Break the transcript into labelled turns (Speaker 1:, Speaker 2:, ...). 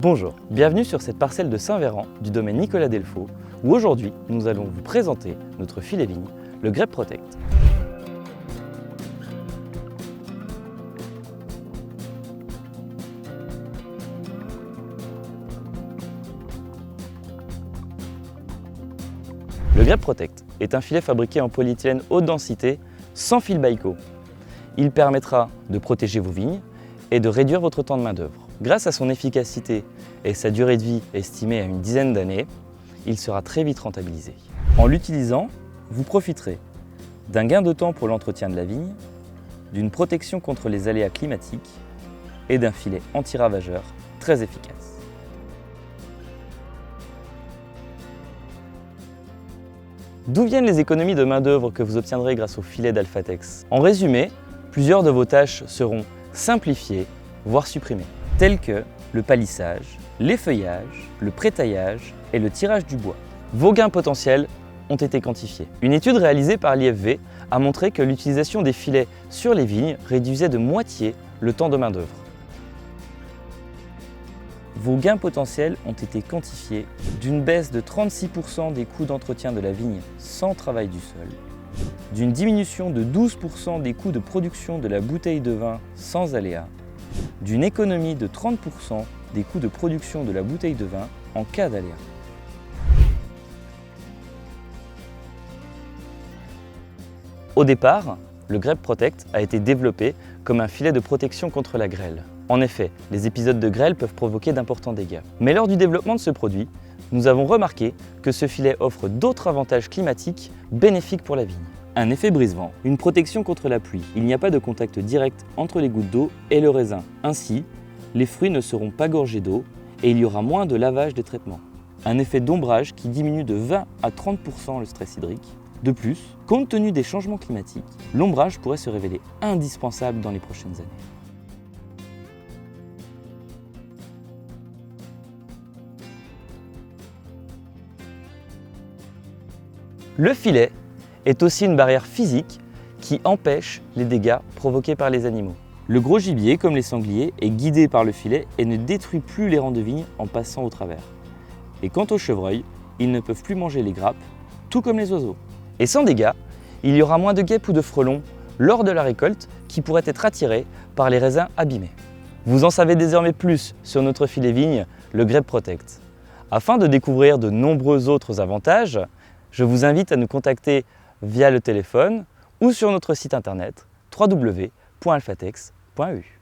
Speaker 1: Bonjour, bienvenue sur cette parcelle de Saint-Véran du domaine Nicolas Delfaux où aujourd'hui nous allons vous présenter notre filet vigne, le Grape Protect. Le Grape Protect est un filet fabriqué en polyéthylène haute densité sans fil Baïko. Il permettra de protéger vos vignes et de réduire votre temps de main d'œuvre. Grâce à son efficacité et sa durée de vie estimée à une dizaine d'années, il sera très vite rentabilisé. En l'utilisant, vous profiterez d'un gain de temps pour l'entretien de la vigne, d'une protection contre les aléas climatiques et d'un filet anti-ravageur très efficace. D'où viennent les économies de main-d'œuvre que vous obtiendrez grâce au filet d'Alphatex? En résumé, plusieurs de vos tâches seront simplifiées, voire supprimées, telles que le palissage, l'effeuillage, le prétaillage et le tirage du bois. Vos gains potentiels ont été quantifiés. Une étude réalisée par l'IFV a montré que l'utilisation des filets sur les vignes réduisait de moitié le temps de main-d'œuvre. Vos gains potentiels ont été quantifiés d'une baisse de 36% des coûts d'entretien de la vigne sans travail du sol, d'une diminution de 12% des coûts de production de la bouteille de vin sans aléas, d'une économie de 30% des coûts de production de la bouteille de vin en cas d'aléa. Au départ, le Grape Protect a été développé comme un filet de protection contre la grêle. En effet, les épisodes de grêle peuvent provoquer d'importants dégâts. Mais lors du développement de ce produit, nous avons remarqué que ce filet offre d'autres avantages climatiques bénéfiques pour la vigne. Un effet brise-vent, une protection contre la pluie. Il n'y a pas de contact direct entre les gouttes d'eau et le raisin. Ainsi, les fruits ne seront pas gorgés d'eau et il y aura moins de lavage des traitements. Un effet d'ombrage qui diminue de 20 à 30% le stress hydrique. De plus, compte tenu des changements climatiques, l'ombrage pourrait se révéler indispensable dans les prochaines années. Le filet est aussi une barrière physique qui empêche les dégâts provoqués par les animaux. Le gros gibier, comme les sangliers, est guidé par le filet et ne détruit plus les rangs de vigne en passant au travers. Et quant aux chevreuils, ils ne peuvent plus manger les grappes, tout comme les oiseaux. Et sans dégâts, il y aura moins de guêpes ou de frelons lors de la récolte qui pourraient être attirés par les raisins abîmés. Vous en savez désormais plus sur notre filet vigne, le Grape Protect. Afin de découvrir de nombreux autres avantages, je vous invite à nous contacter via le téléphone ou sur notre site internet www.alphatex.eu.